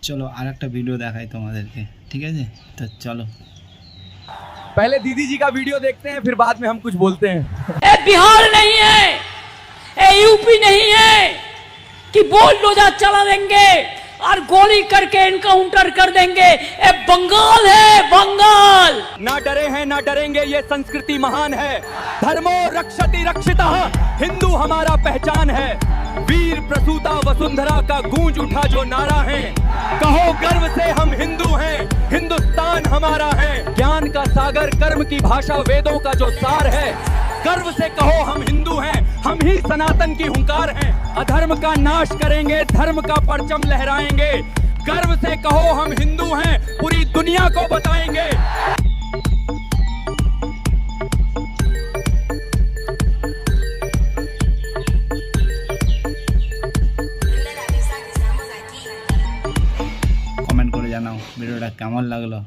চলো আর একটা ভিডিও দেখাই তোমাদেরকে, ঠিক আছে? তো চলো पहले दीदी जी का वीडियो देखते हैं, फिर बाद में हम कुछ बोलते हैं। ये बिहार नहीं है, ये यूपी नहीं है कि बोल रोजा चला देंगे और गोली करके एनकाउंटर कर देंगे। ये बंगाल है, बंगाल। ना डरे हैं ना डरेंगे, ये संस्कृति महान है। धर्मो रक्षति रक्षितः, हिंदू हमारा पहचान है। वीर प्रसूता वसुंधरा का गूंज उठा जो नारा है। कहो गर्व से हम हिंदू हैं, हिंदुस्तान हमारा है। ज्ञान का सागर, कर्म की भाषा, वेदों का जो सार है। गर्व से कहो हम हिंदू हैं, हम ही सनातन की हुंकार हैं। अधर्म का नाश करेंगे, धर्म का परचम लहराएंगे। गर्व से कहो हम हिंदू हैं, पूरी दुनिया को बताएंगे। কমেন্ট করে জানাও ভিডিওটা কেমন লাগলো।